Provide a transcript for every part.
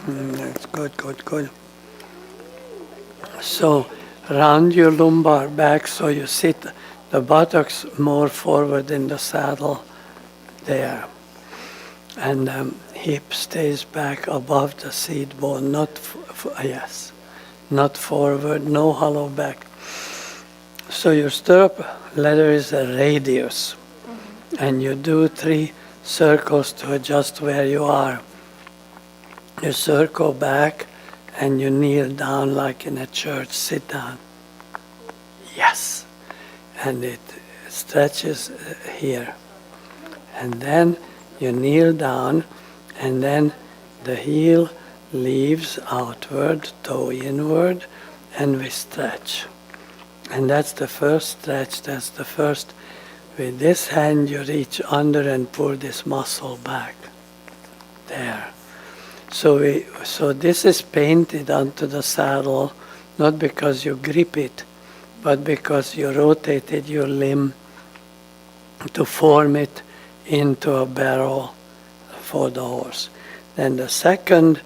That's good, good, good. So round your lumbar back so you sit the buttocks more forward in the saddle there. And hip stays back above the seat bone, not not forward, no hollow back. So your stirrup leather is a radius, and you do 3 circles to adjust where you are. You circle back and you kneel down like in a church, sit down. Yes. And it stretches here. And then you kneel down, and then the heel leaves outward, toe inward, and we stretch. And that's the first stretch, that's the first. With this hand you reach under and pull this muscle back. There. So this is painted onto the saddle, not because you grip it, but because you rotated your limb to form it into a barrel for the horse. Then the second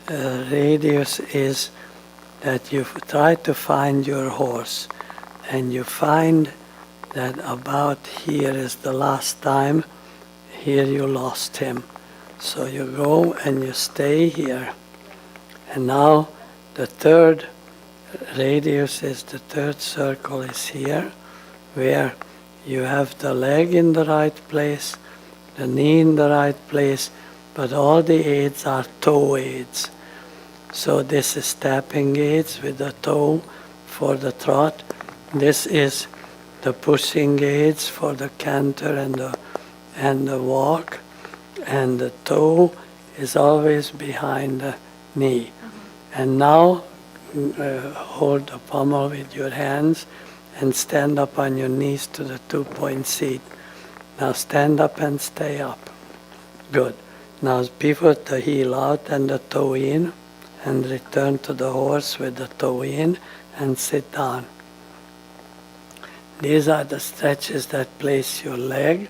radius is that you try to find your horse, and you find that about here is the last time, here you lost him. So you go and you stay here. And now the third radius is, the third circle is here, where you have the leg in the right place, the knee in the right place, but all the aids are toe aids. So this is stepping aids with the toe for the trot. This is the pushing aids for the canter and the walk. And the toe is always behind the knee. And now hold the pommel with your hands and stand up on your knees to the 2-point seat. Now stand up and stay up. Good. Now pivot the heel out and the toe in, and return to the horse with the toe in and sit down. These are the stretches that place your leg.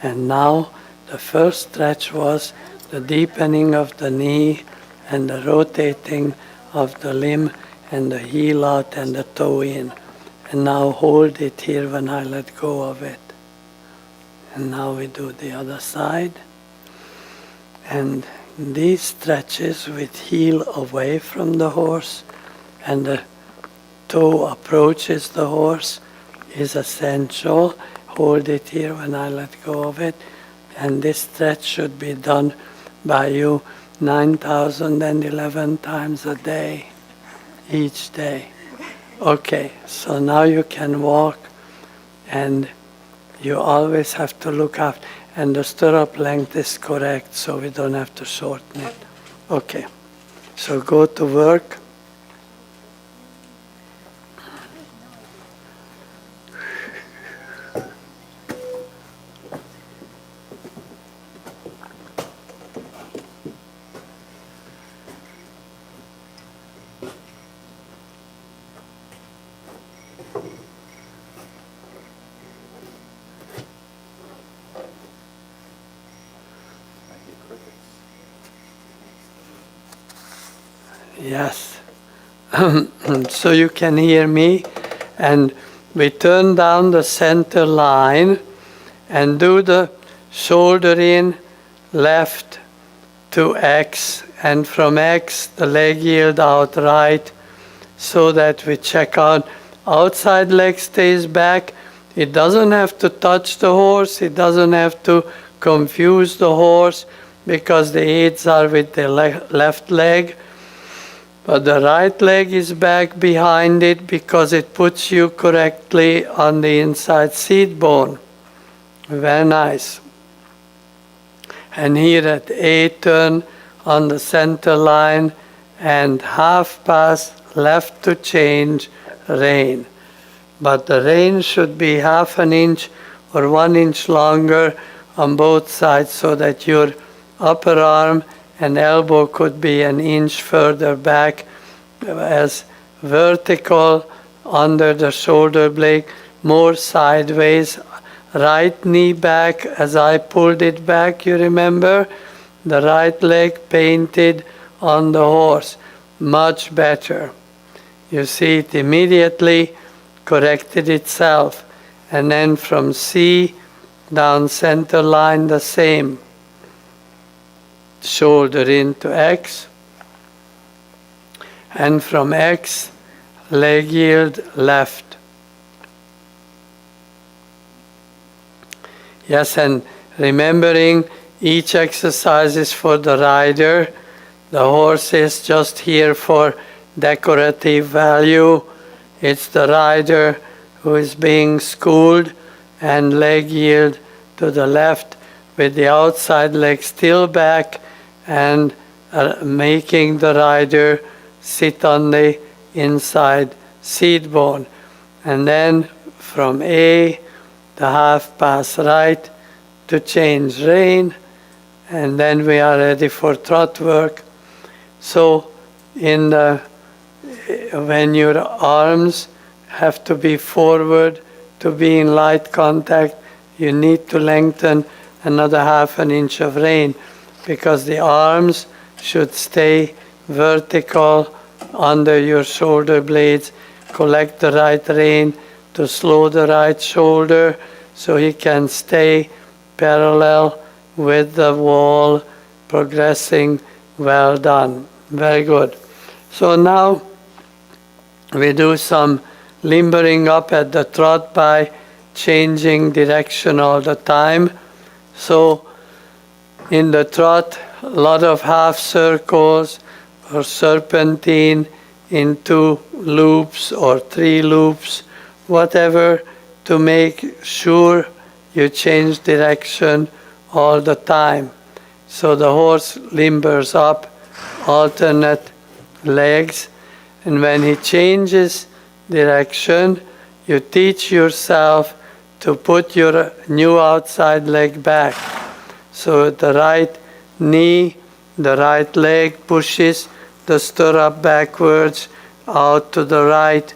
And now the first stretch was the deepening of the knee and the rotating of the limb and the heel out and the toe in. And now hold it here when I let go of it. And now we do the other side. And these stretches with heel away from the horse and the toe approaches the horse is essential. Hold it here when I let go of it. And this stretch should be done by you 9,011 times a day, each day. Okay, so now you can walk, and you always have to look after. And the stirrup length is correct, so we don't have to shorten it. Okay, so go to work. Yes. So you can hear me, and we turn down the center line and do the shoulder in left to X, and from X the leg yield out right, so that we check out outside leg stays back. It doesn't have to touch the horse, it doesn't have to confuse the horse, because the aids are with the left leg. But the right leg is back behind it because it puts you correctly on the inside seat bone. Very nice. And here at A turn on the center line and half pass left to change rein. But the rein should be half an inch or 1 inch longer on both sides, so that your upper arm and elbow could be an inch further back, as vertical under the shoulder blade, more sideways. Right knee back as I pulled it back, you remember? The right leg painted on the horse. Much better. You see, it immediately corrected itself. And then from C down center line the same. Shoulder into X. And from X, leg yield left. Yes, and remembering each exercise is for the rider. The horse is just here for decorative value. It's the rider who is being schooled, and leg yield to the left with the outside leg still back and making the rider sit on the inside seat bone. And then from A, the half pass right to change rein, and then we are ready for trot work. So when your arms have to be forward to be in light contact, you need to lengthen another half an inch of rein, because the arms should stay vertical under your shoulder blades. Collect the right rein to slow the right shoulder so he can stay parallel with the wall, progressing. Well done. Very good. So now we do some limbering up at the trot by changing direction all the time. So in the trot, a lot of half circles or serpentine in 2 loops or 3 loops, whatever, to make sure you change direction all the time. So the horse limbers up, alternate legs, and when he changes direction, you teach yourself to put your new outside leg back. So the right knee, the right leg pushes the stirrup backwards out to the right,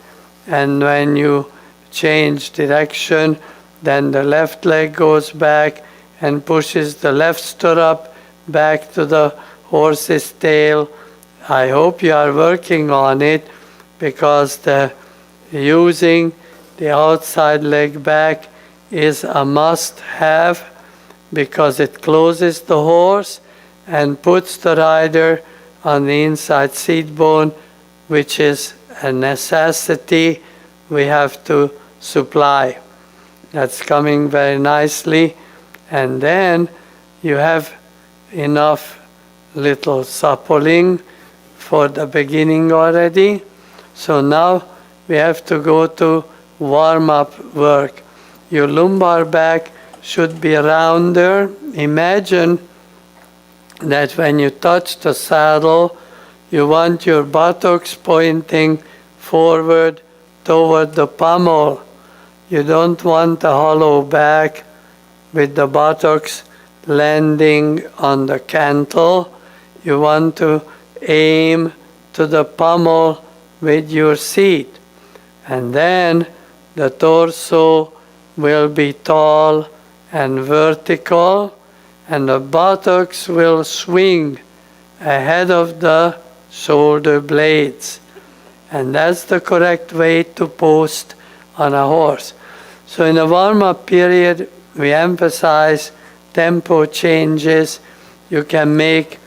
and when you change direction, then the left leg goes back and pushes the left stirrup back to the horse's tail. I hope you are working on it, because using the outside leg back is a must-have, because it closes the horse and puts the rider on the inside seat bone, which is a necessity we have to supply. That's coming very nicely. And then you have enough little suppling for the beginning already. So now we have to go to warm-up work. Your lumbar back should be rounder. Imagine that when you touch the saddle, you want your buttocks pointing forward toward the pommel. You don't want a hollow back with the buttocks landing on the cantle. You want to aim to the pommel with your seat. And then the torso will be tall and vertical, and the buttocks will swing ahead of the shoulder blades. And that's the correct way to post on a horse. So in the warm-up period, we emphasize tempo changes. You can make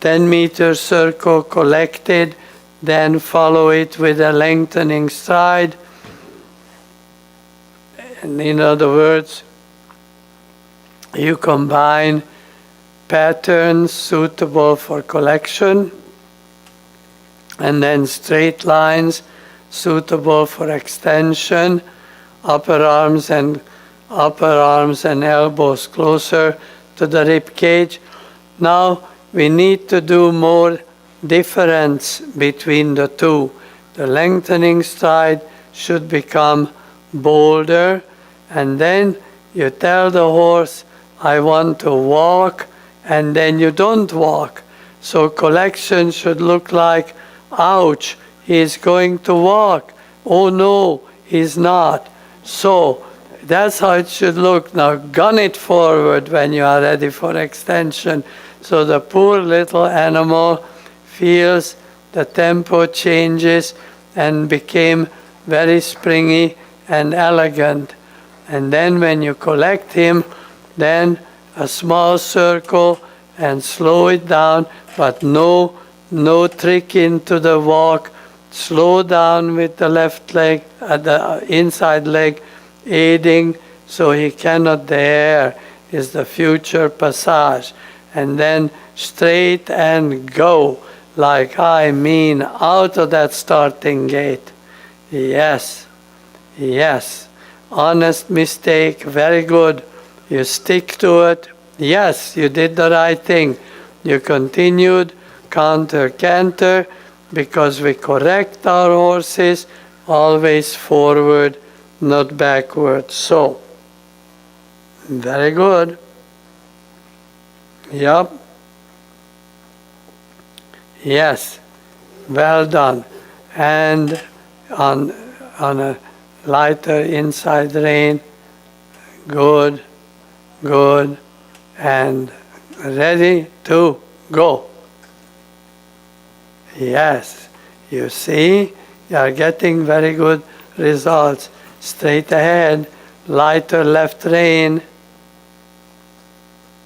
10-meter circle collected, then follow it with a lengthening stride. And in other words, you combine patterns suitable for collection, and then straight lines suitable for extension, upper arms and elbows closer to the rib cage. Now we need to do more difference between the two. The lengthening stride should become bolder, and then you tell the horse, I want to walk, and then you don't walk. So collection should look like, ouch, he's going to walk. Oh no, he's not. So that's how it should look. Now gun it forward when you are ready for extension. So the poor little animal feels the tempo changes and became very springy and elegant. And then when you collect him, then a small circle and slow it down, but no trick into the walk. Slow down with the left leg, the inside leg aiding, so he cannot dare, is the future passage. And then straight and go, like I mean out of that starting gate. Yes, yes, honest mistake, very good. You stick to it. Yes, you did the right thing. You continued canter, because we correct our horses always forward, not backward. So, very good. Yep. Yes, well done. And on a lighter inside rein, good, and ready to go. Yes, you see, you are getting very good results. Straight ahead, lighter left rein.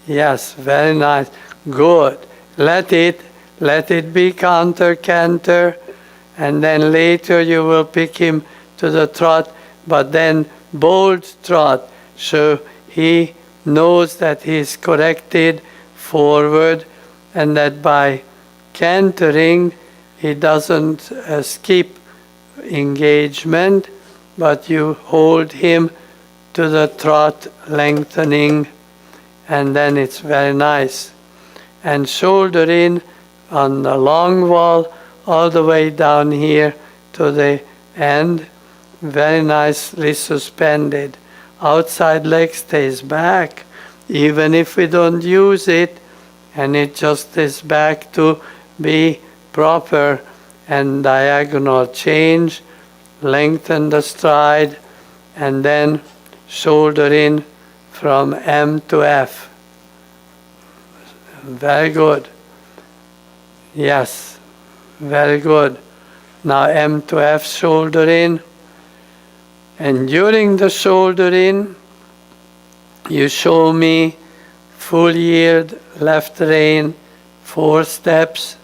Yes, very nice. Good. Let it be canter, and then later you will pick him to the trot, but then bold trot, so he knows that he is corrected forward, and that by cantering he doesn't skip engagement, but you hold him to the trot, lengthening, and then it's very nice. And shoulder in on the long wall all the way down here to the end, very nicely suspended. Outside leg stays back, even if we don't use it, and it just is back to be proper. And diagonal change, lengthen the stride, and then shoulder in from M to F. Very good. Yes, very good. Now M to F, shoulder in. And during the shoulder in, you show me full yield, left rein, 4 steps,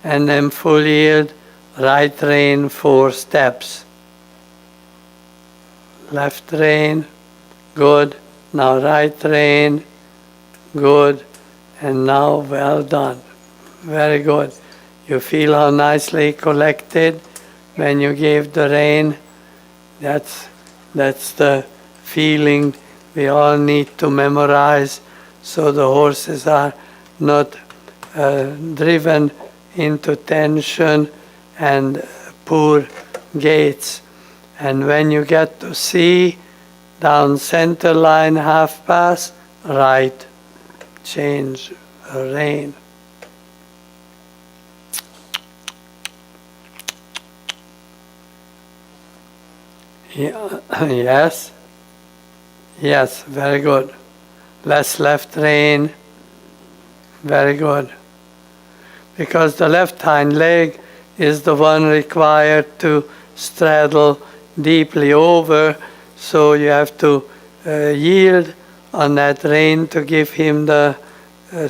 and then full yield, right rein, 4 steps. Left rein, good. Now right rein, good. And now well done. Very good. You feel how nicely collected when you gave the rein. That's the feeling we all need to memorize, so the horses are not driven into tension and poor gaits. And when you get to C, down center line, half pass, right, change rein. Yeah, yes, yes, very good. Less left rein, very good. Because the left hind leg is the one required to straddle deeply over, so you have to yield on that rein to give him the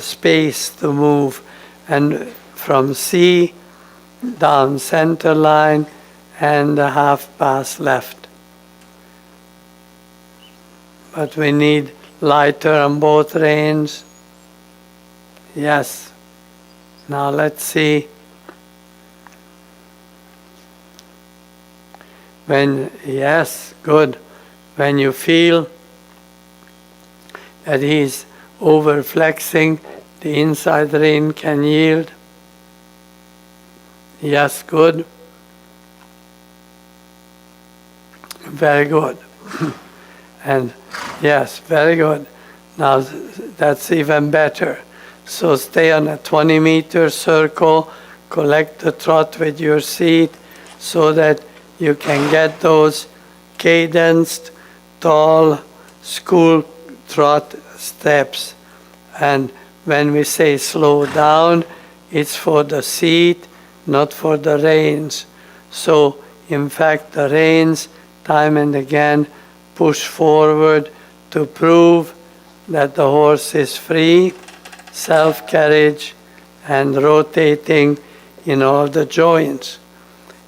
space to move. And from C, down center line, and a half pass left. But we need lighter on both reins. Yes. Now let's see. Yes, good. When you feel that he's over flexing, the inside rein can yield. Yes, good. Very good. And yes, very good. Now that's even better. So stay on a 20-meter circle, collect the trot with your seat so that you can get those cadenced, tall school trot steps. And when we say slow down, It's for the seat, not for the reins. So, in fact, the reins, time and again, push forward to prove that the horse is free, self-carriage, and rotating in all the joints.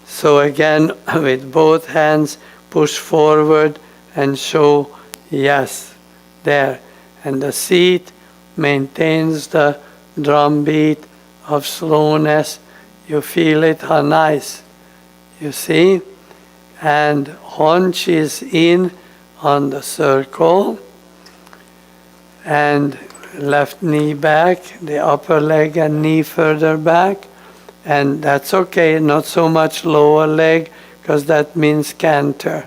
So again, with both hands, push forward and show, yes, there. And the seat maintains the drumbeat of slowness. You feel it, how nice. You see? And haunch is in on the circle. And left knee back, the upper leg and knee further back. And that's okay, not so much lower leg, because that means canter.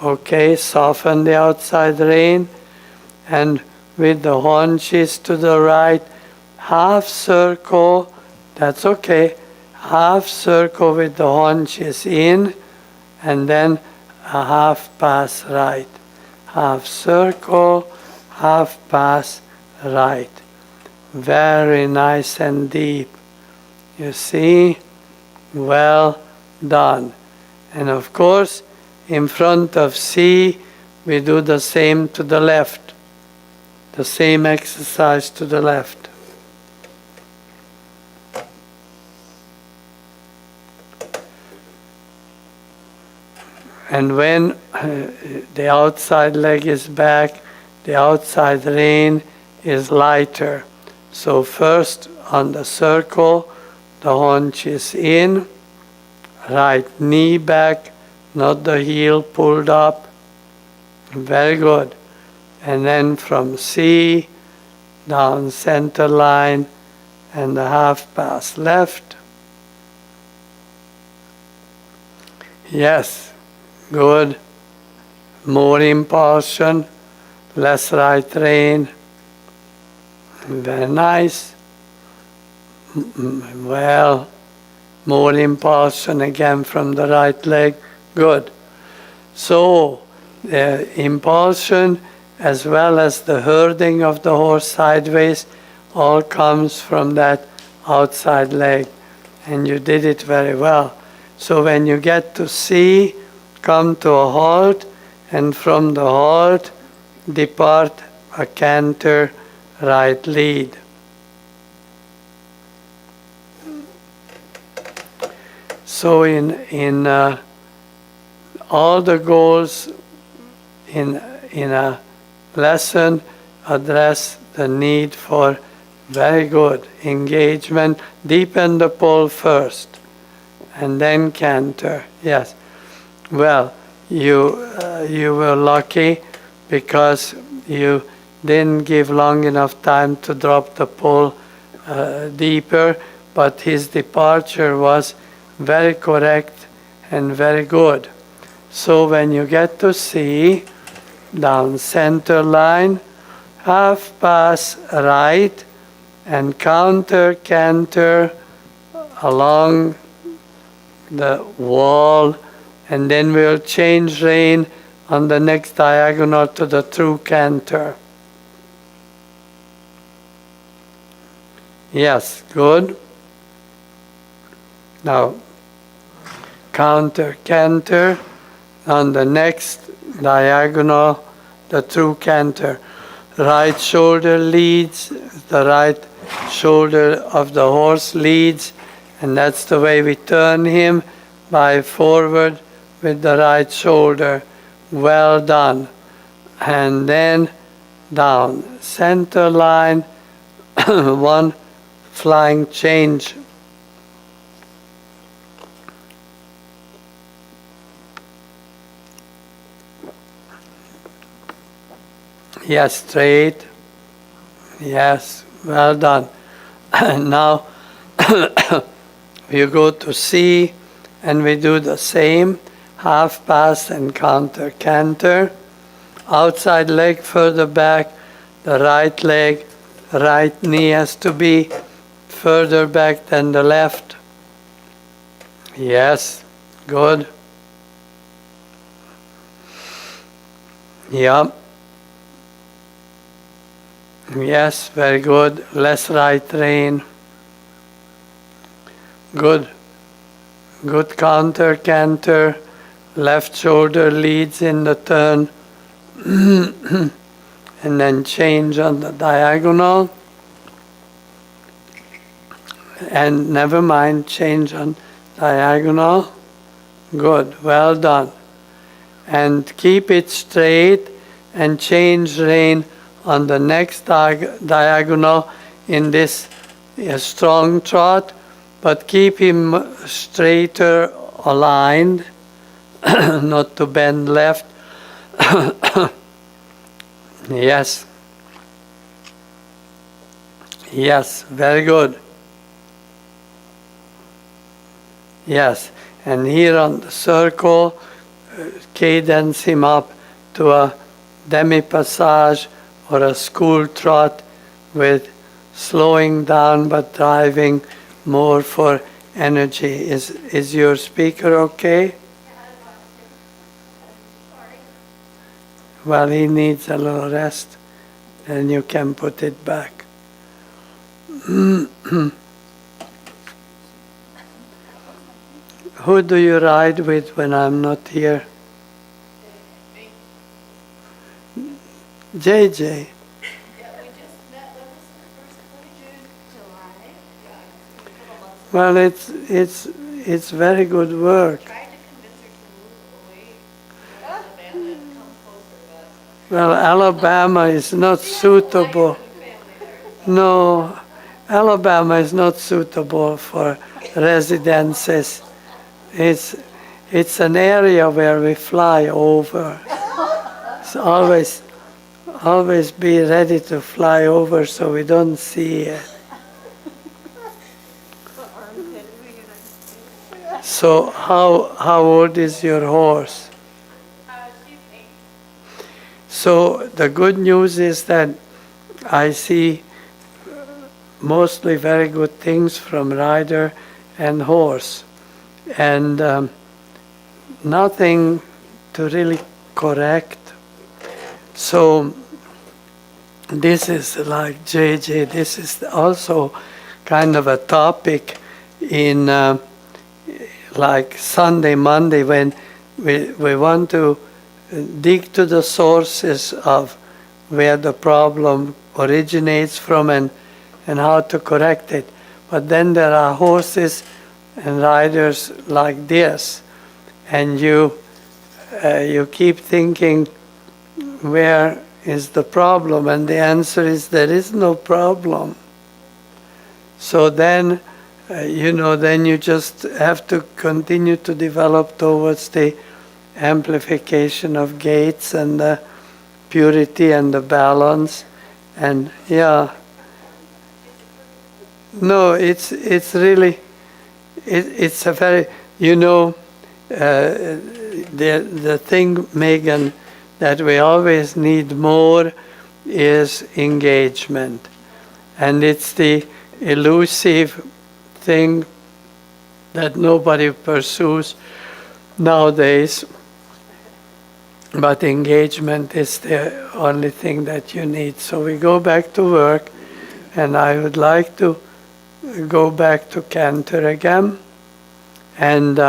Okay, soften the outside rein. And with the haunches to the right, half circle, that's okay. Half circle with the haunches in, and then a half pass right. Half circle, half pass right. Very nice and deep. You see? Well done. And of course, in front of C, we do the same to the left. The same exercise to the left. And when the outside leg is back, the outside rein is lighter. So first on the circle, the haunch is in, right knee back, not the heel pulled up. Very good. And then from C, down center line, and the half pass left. Yes, good. More impulsion, less right rein. Very nice. Well, more impulsion again from the right leg. Good. So, the impulsion as well as the herding of the horse sideways all comes from that outside leg. And you did it very well. So when you get to C, come to a halt, and from the halt, depart a canter right lead. So in all the goals in a lesson address the need for very good engagement. Deepen the pull first, and then canter. Yes. Well, you were lucky because you didn't give long enough time to drop the pull deeper, but his departure was very correct and very good. So when you get to C, down center line, half pass right, and counter canter along the wall, and then we'll change rein on the next diagonal to the true canter. Yes, good. Now, counter canter on the next diagonal, the true canter. Right shoulder leads, the right shoulder of the horse leads, and that's the way we turn him, by forward with the right shoulder. Well done. And then down center line, one flying change. Yes, straight. Yes, well done. And now you go to C, and we do the same, half pass and counter canter. Outside leg further back, the right leg, right knee has to be further back than the left. Yes, good. Yeah. Yes, very good. Less right rein. Good. Good counter, canter. Left shoulder leads in the turn. And then change on the diagonal. And never mind, change on diagonal. Good, well done. And keep it straight and change rein on the next diagonal in this strong trot, but keep him straighter aligned, not to bend left. Yes. Yes, very good. Yes, and here on the circle, cadence him up to a demi-passage or a school trot with slowing down but driving more for energy. Is your speaker okay? Well, he needs a little rest, and you can put it back. Who do you ride with when I'm not here? JJ. Yeah, we just met. That was the first July. Well, it's very good work. Tried to convince her to move away from Alabama and come closer, Well, Alabama is not suitable. No, Alabama is not suitable for residences. It's an area where we fly over. So always be ready to fly over so we don't see it. So how old is your horse? She's 8. So the good news is that I see mostly very good things from rider and horse, and nothing to really correct. So this is like JJ, this is also kind of a topic in like Sunday, Monday, when we want to dig to the sources of where the problem originates from and how to correct it. But then there are horses and riders like this, and you keep thinking, where is the problem? And the answer is there is no problem. So then, then you just have to continue to develop towards the amplification of gaits and the purity and the balance. And yeah, no, it's really, it's a very, the thing, Megan, that we always need more is engagement. And it's the elusive thing that nobody pursues nowadays. But engagement is the only thing that you need. So we go back to work, and I would like to go back to canter again. And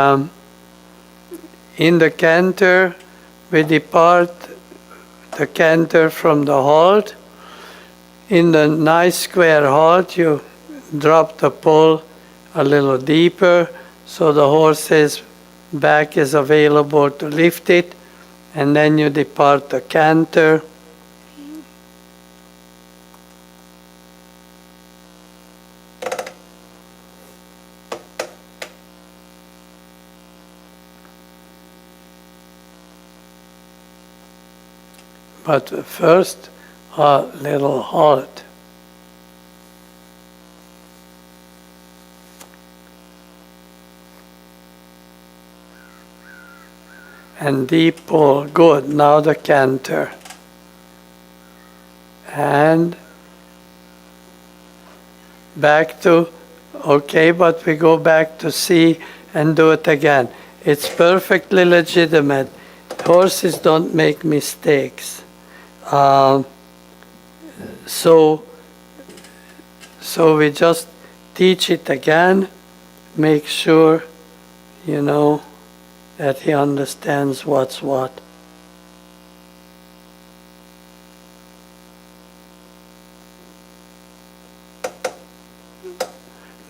in the canter, we depart the canter from the halt. In the nice square halt, you drop the pole a little deeper so the horse's back is available to lift it, and then you depart the canter. But first, a little halt. And deep pull, good. Now the canter. And back to, okay, but we go back to C and do it again. It's perfectly legitimate. Horses don't make mistakes. So we just teach it again, make sure, that he understands what's what.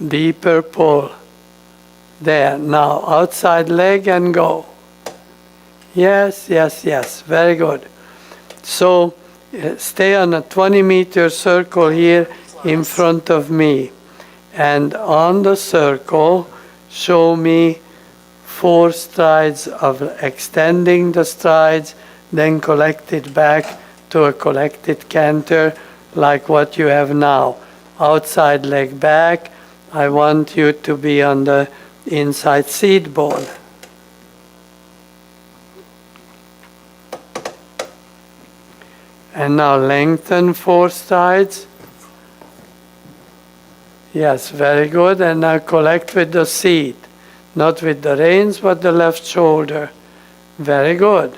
Deeper pull. There, now outside leg and go. Yes, yes, yes, very good. So stay on a 20-meter circle here in front of me. And on the circle, show me 4 strides of extending the strides, then collect it back to a collected canter like what you have now. Outside leg back, I want you to be on the inside seat bone. And now lengthen 4 strides. Yes, very good. And now collect with the seat. Not with the reins, but the left shoulder. Very good.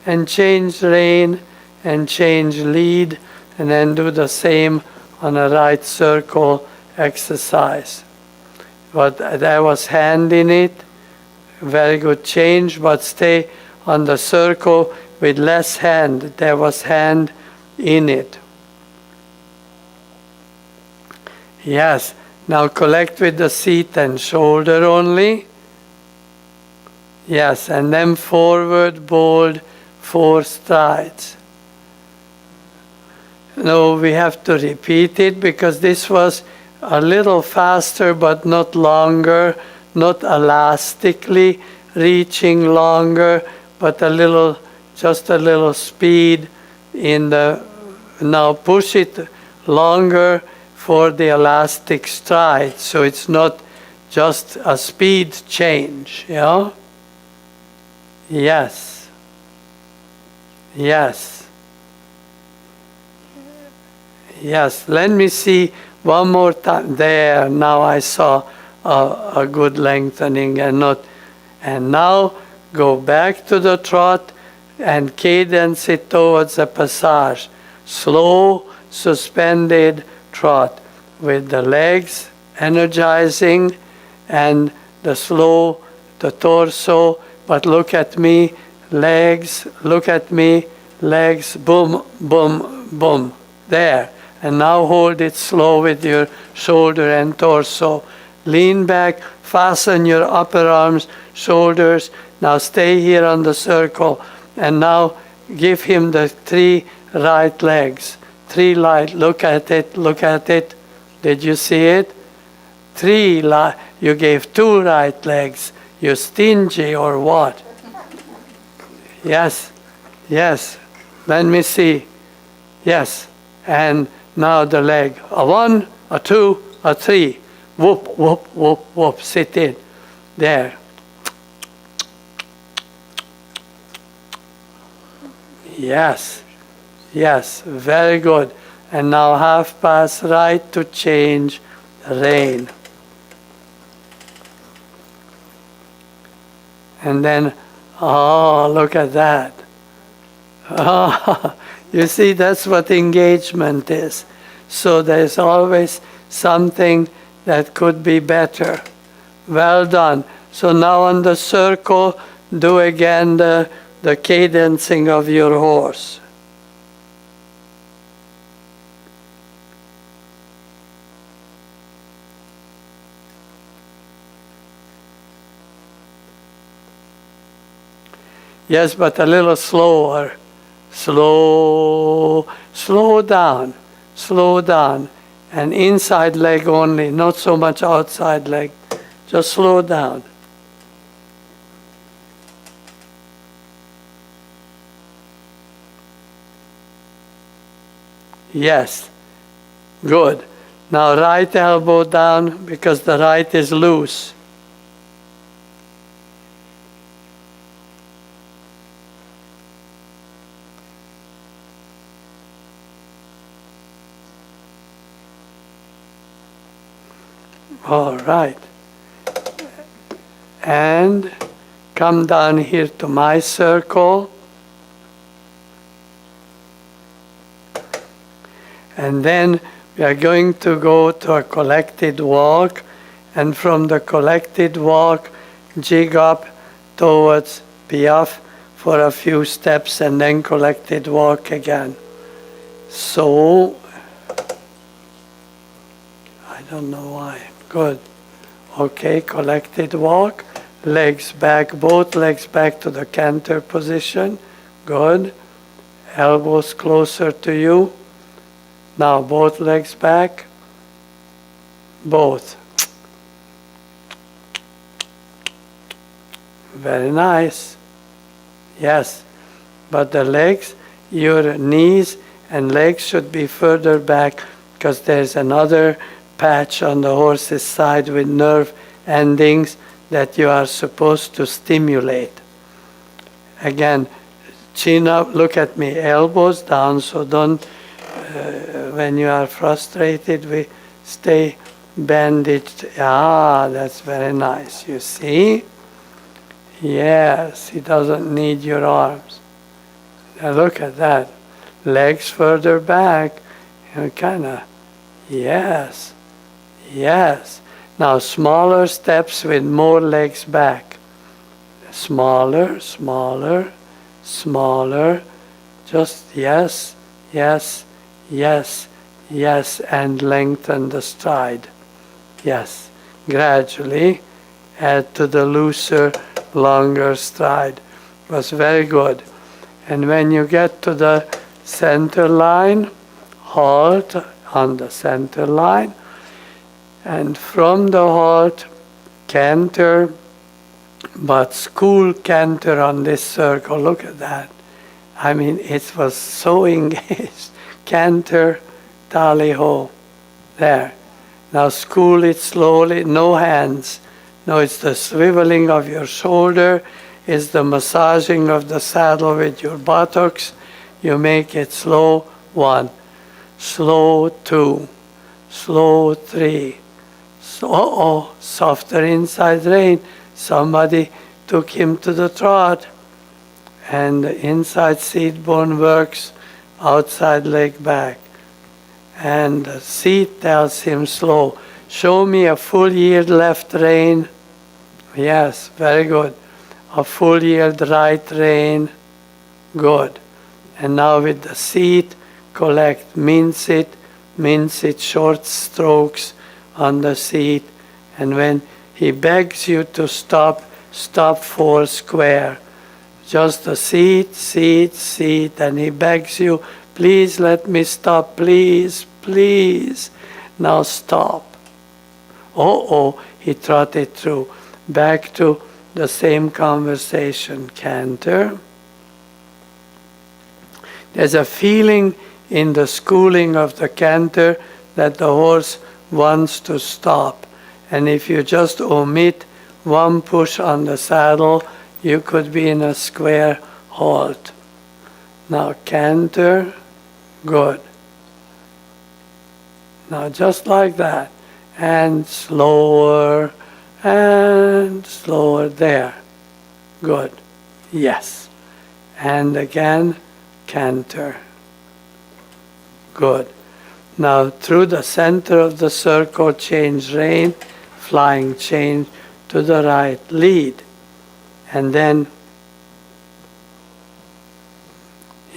And change rein and change lead. And then do the same on a right circle exercise. But there was hand in it. Very good change, but stay on the circle with less hand. There was hand in it. Yes. Now collect with the seat and shoulder only. Yes, and then forward, bold, 4 strides. No, we have to repeat it because this was a little faster but not longer, not elastically reaching longer, but just a little speed in the, now push it longer for the elastic stride, so it's not just a speed change, yeah? Yes. Yes. Yes, let me see one more time. There, now I saw a good lengthening and not. And now go back to the trot and cadence it towards the passage. Slow, suspended trot with the legs energizing and the torso, but look at me, legs, look at me, legs, boom, boom, boom, there. And now hold it slow with your shoulder and torso. Lean back, fasten your upper arms, shoulders. Now stay here on the circle. And now give him the 3 right legs. 3 light, look at it, look at it. Did you see it? 3 you gave 2 right legs. You're stingy or what? Yes, yes. Let me see. Yes. And now the leg. A 1, a 2, a 3. Whoop, whoop, whoop, whoop. Sit in. There. Yes. Yes, very good. And now half pass right to change rein. And then, oh, look at that. Oh, you see, that's what engagement is. So there's always something that could be better. Well done. So now on the circle, do again the cadencing of your horse. Yes, but a little slower. Slow down, slow down. And inside leg only, not so much outside leg. Just slow down. Yes, good. Now right elbow down because the right is loose. All right. And come down here to my circle. And then we are going to go to a collected walk. And from the collected walk, jig up towards piaffe for a few steps and then collected walk again. So, I don't know why. Good. Okay, collected walk. Legs back, both legs back to the canter position. Good. Elbows closer to you. Now both legs back. Both. Very nice. Yes. But the legs, your knees and legs should be further back because there's another patch on the horse's side with nerve endings that you are supposed to stimulate. Again, chin up, look at me, elbows down, so don't, when you are frustrated, we stay bandaged. Ah, that's very nice, you see? Yes, he doesn't need your arms. Now look at that. Legs further back, you kind of, yes, yes. Now smaller steps with more legs back. Smaller, smaller, smaller. Just yes, yes, yes, yes, and lengthen the stride. Yes, gradually add to the looser, longer stride. It was very good. And when you get to the center line, halt on the center line. And from the halt, canter, but school canter on this circle. Look at that. I mean, it was so engaged. Canter, tally-ho. There. Now school it slowly, no hands. No, it's the swiveling of your shoulder. It's the massaging of the saddle with your buttocks. You make it slow, 1. Slow, 2. Slow, 3. So, softer inside rein. Somebody took him to the trot. And the inside seat bone works, outside leg back. And the seat tells him slow. Show me a full yield left rein. Yes, very good. A full yield right rein. Good. And now with the seat, collect, mince it, short strokes on the seat. And when he begs you to stop, stop 4 square. Just the seat, seat, seat. And he begs you, please let me stop, please, please. Now stop. Oh, he trotted through. Back to the same conversation. Canter. There's a feeling in the schooling of the canter that the horse wants to stop. And if you just omit 1 push on the saddle, you could be in a square halt. Now canter, good. Now just like that. And slower, there. Good. Yes. And again, canter. Good. Now through the center of the circle, change rein, flying change to the right, lead. And then,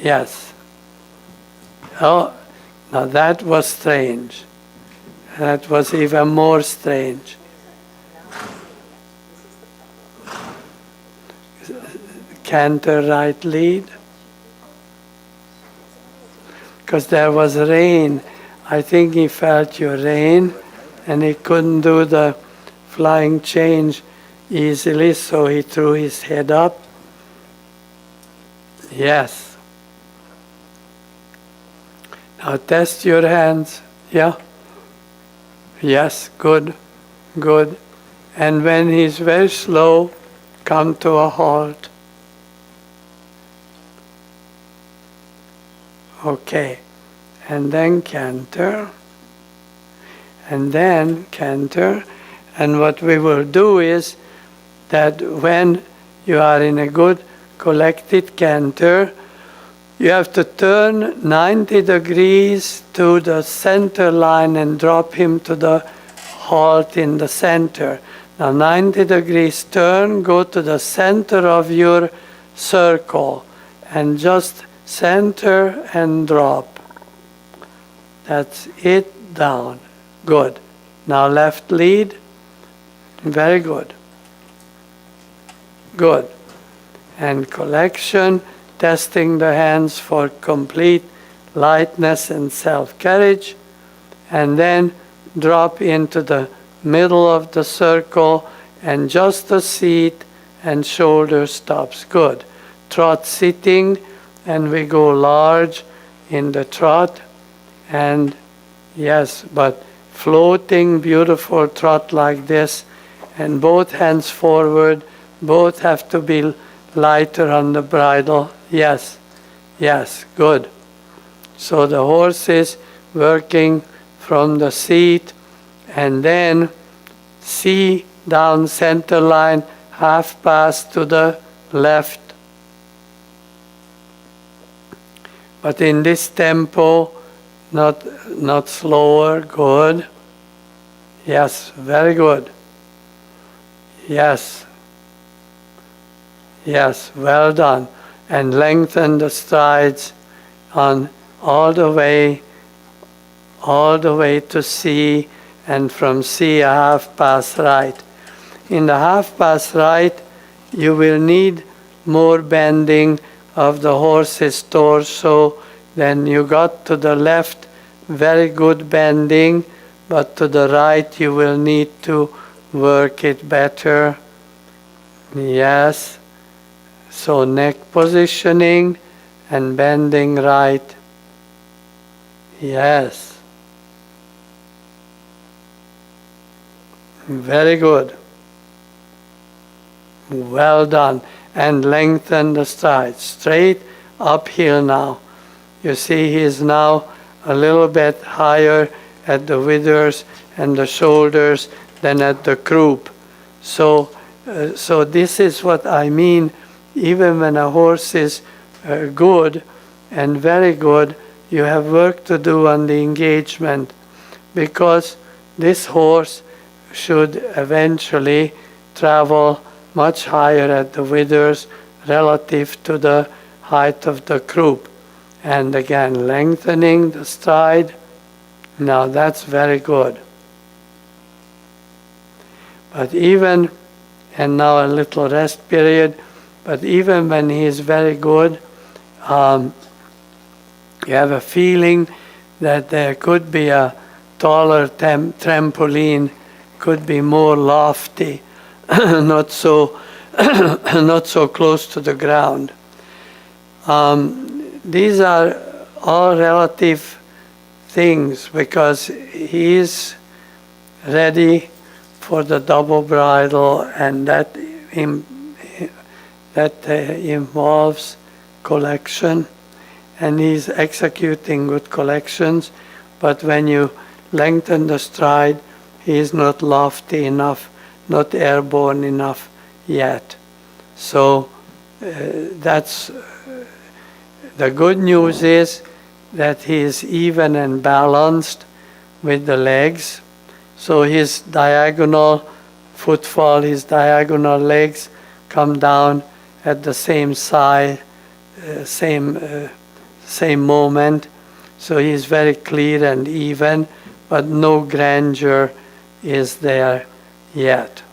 yes. Oh, now that was strange. That was even more strange. Canter right lead. Because there was rain. I think he felt your rein and he couldn't do the flying change easily, so he threw his head up. Yes. Now test your hands. Yeah. Yes, good, good. And when he's very slow, come to a halt. Okay. And then canter. And then canter. And what we will do is that when you are in a good collected canter, you have to turn 90 degrees to the center line and drop him to the halt in the center. Now 90 degrees turn, go to the center of your circle and just center and drop. That's it, down. Good. Now left lead. Very good. Good. And collection, testing the hands for complete lightness and self-carriage. And then drop into the middle of the circle and just the seat and shoulder stops. Good. Trot sitting, and we go large in the trot. And yes, but floating, beautiful trot like this, and both hands forward, both have to be lighter on the bridle. Yes, yes, good. So the horse is working from the seat, and then C down center line, half pass to the left. But in this tempo, not slower. Good. Yes, very good. Yes. Yes, well done. And lengthen the strides on all the way to C, and from C a half pass right. In the half pass right, you will need more bending of the horse's torso. Then you got to the left, very good bending, but to the right you will need to work it better. Yes. So neck positioning and bending right. Yes. Very good. Well done. And lengthen the stride. Straight uphill now. You see he is now a little bit higher at the withers and the shoulders than at the croup. So this is what I mean. Even when a horse is good and very good, you have work to do on the engagement, because this horse should eventually travel much higher at the withers relative to the height of the croup. And again, lengthening the stride. Now that's very good. But even, and now a little rest period, but even when he is very good, you have a feeling that there could be a taller trampoline, could be more lofty, not so not so close to the ground. These are all relative things, because he is ready for the double bridle, and that involves collection, and he's executing good collections. But when you lengthen the stride, he is not lofty enough, not airborne enough yet. So that's the good news is that he is even and balanced with the legs. So his diagonal footfall, his diagonal legs come down at the same side, same moment. So he is very clear and even, but no grandeur is there yet.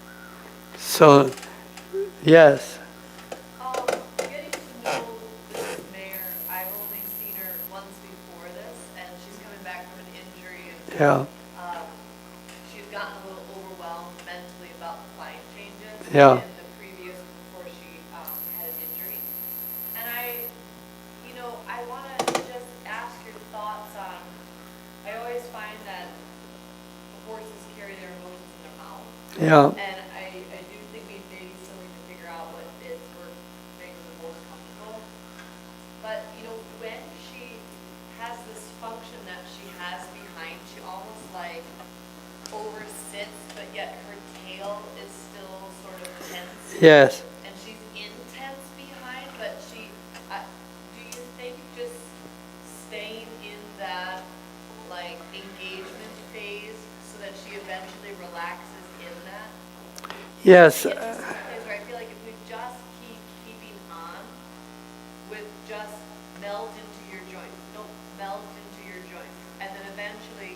So, yes. Getting to know this mare, I've only seen her once before this, and she's coming back from an injury. And, Yeah. She's gotten a little overwhelmed mentally about the fine changes. Yeah. And the previous, before she had an injury. And I want to just ask your thoughts on, I always find that horses carry their emotions in their mouth. Yeah. And I do think we maybe still need to figure out what is for making the most comfortable. But, when she has this function that she has behind, she almost like over-sits, but yet her tail is still sort of tense. Yes. And she's intense behind, but do you think just staying in that, like, engagement phase so that she eventually relaxes Yes, It's just a place where I feel like if we just keep keeping on with just meld into your joint, don't meld into your joint, and then eventually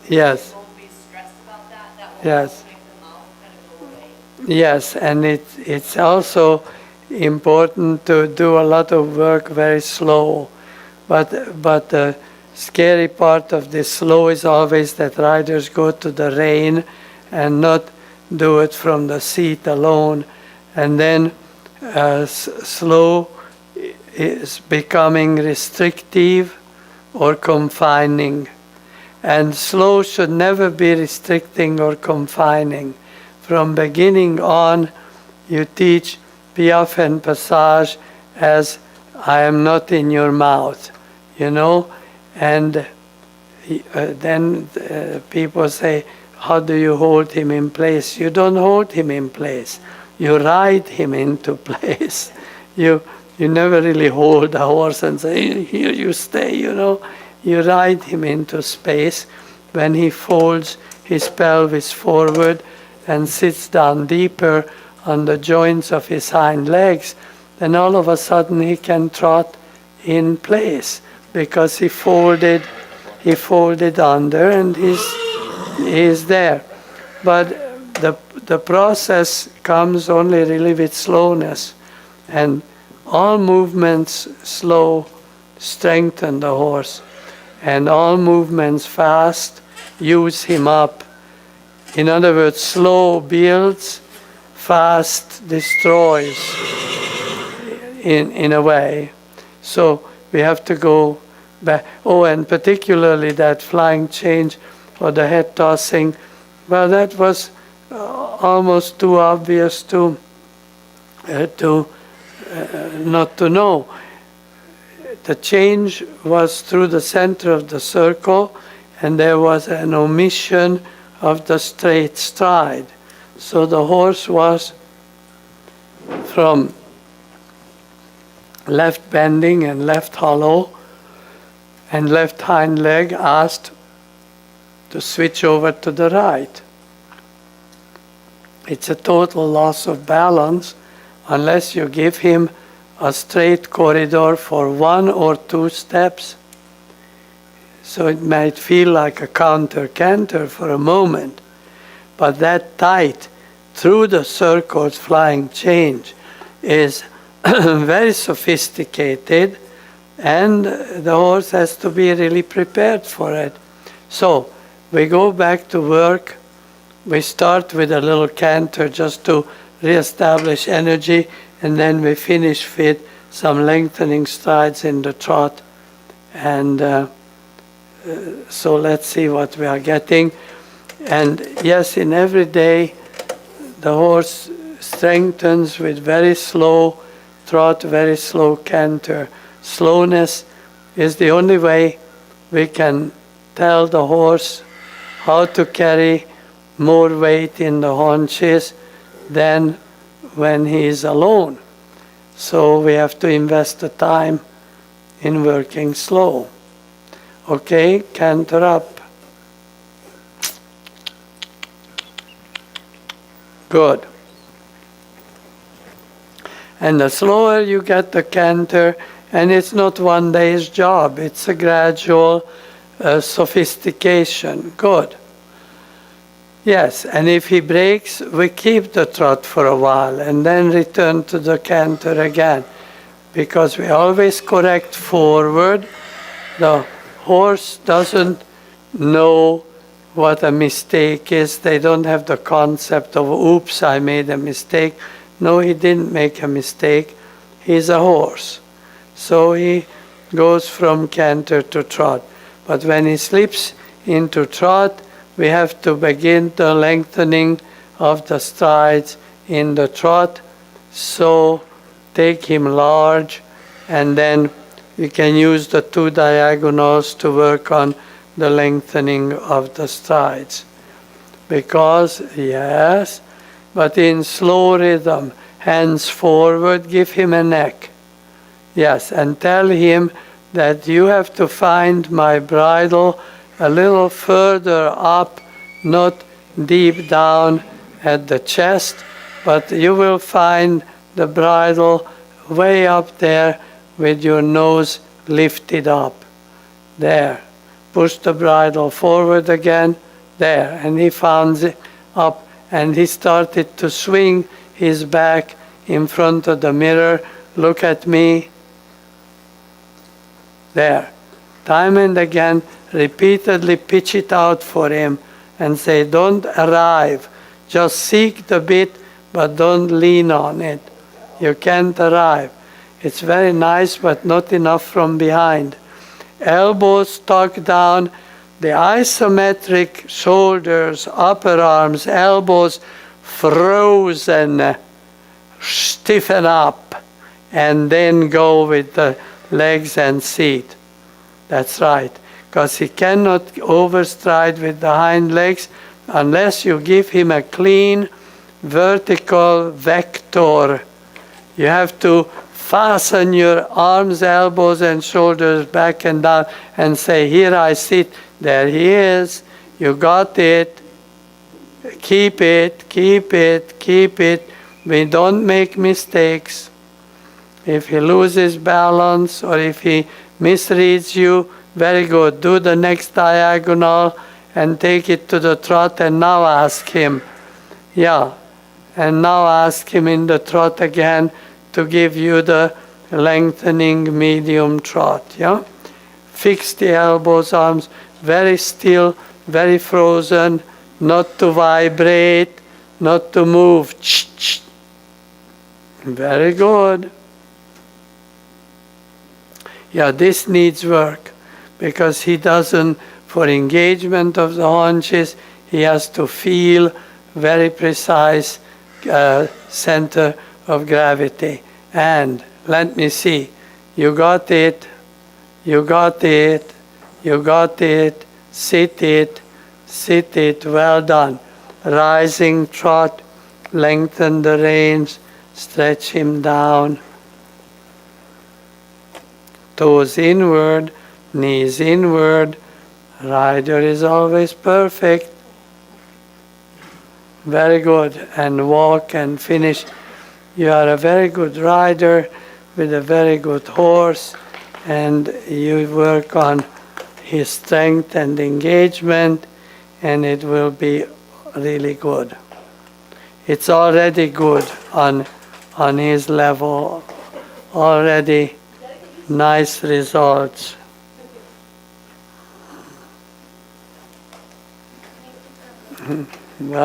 yes, you won't be stressed about that. That will yes. also make the mouth kind of go away. Yes, and it's also important to do a lot of work very slow. But the scary part of this slow is always that riders go to the rein and not do it from the seat alone. And then slow is becoming restrictive or confining. And slow should never be restricting or confining. From beginning on, you teach piaffe and passage as I am not in your mouth, you know. And then people say, how do you hold him in place? You don't hold him in place. You ride him into place. You never really hold a horse and say, here you stay, you know. You ride him into space when he folds his pelvis forward and sits down deeper on the joints of his hind legs, then all of a sudden he can trot in place because he folded under and he's there. But the process comes only really with slowness, and all movements slow strengthen the horse, and all movements fast use him up. In other words, slow builds, fast destroys in a way. So we have to go back. Oh, and particularly that flying change or the head tossing, well, that was almost too obvious to not to know. The change was through the center of the circle, and there was an omission of the straight stride. So the horse was from left bending and left hollow and left hind leg asked to switch over to the right. It's a total loss of balance unless you give him a straight corridor for 1 or 2 steps. So it might feel like a counter-canter for a moment, but that tight through the circles flying change is very sophisticated, and the horse has to be really prepared for it. So we go back to work. We start with a little canter just to reestablish energy, and then we finish with some lengthening strides in the trot. And so let's see what we are getting. And yes, in every day, the horse strengthens with very slow trot, very slow canter. Slowness is the only way we can tell the horse how to carry more weight in the haunches than when he is alone. So we have to invest the time in working slow. Okay, canter up. Good. And the slower you get the canter, and it's not one day's job, it's a gradual sophistication. Good. Yes, and if he breaks, we keep the trot for a while and then return to the canter again, because we always correct forward. The horse doesn't know what a mistake is. They don't have the concept of, oops, I made a mistake. No, he didn't make a mistake. He's a horse. So he goes from canter to trot. But when he slips into trot, we have to begin the lengthening of the strides in the trot. So take him large, and then you can use the 2 diagonals to work on the lengthening of the strides. Because, yes, but in slow rhythm, hands forward, give him a neck. Yes, and tell him that you have to find my bridle a little further up, not deep down at the chest, but you will find the bridle way up there with your nose lifted up. There. Push the bridle forward again. There. And he found it up and he started to swing his back in front of the mirror. Look at me. There. Time and again, repeatedly pitch it out for him and say, don't arrive. Just seek the bit, but don't lean on it. You can't arrive. It's very nice, but not enough from behind. Elbows tucked down, the isometric shoulders, upper arms, elbows frozen, stiffen up, and then go with the legs and seat. That's right, because he cannot overstride with the hind legs unless you give him a clean vertical vector. You have to fasten your arms, elbows, and shoulders back and down and say, here I sit, there he is, you got it, keep it, keep it, keep it. We don't make mistakes. If he loses balance or if he misreads you, very good. Do the next diagonal and take it to the trot and now ask him. Yeah, and now ask him in the trot again to give you the lengthening medium trot. Yeah, fix the elbows, arms, very still, very frozen, not to vibrate, not to move. Very good. Yeah, this needs work because he doesn't, for engagement of the haunches, he has to feel very precise center of gravity. And let me see, you got it, you got it, you got it, sit it, well done. Rising trot, lengthen the reins, stretch him down. Toes inward, knees inward. Rider is always perfect. Very good. And walk and finish. You are a very good rider with a very good horse, and you work on his strength and engagement, and it will be really good. It's already good on his level. Already nice results. Well,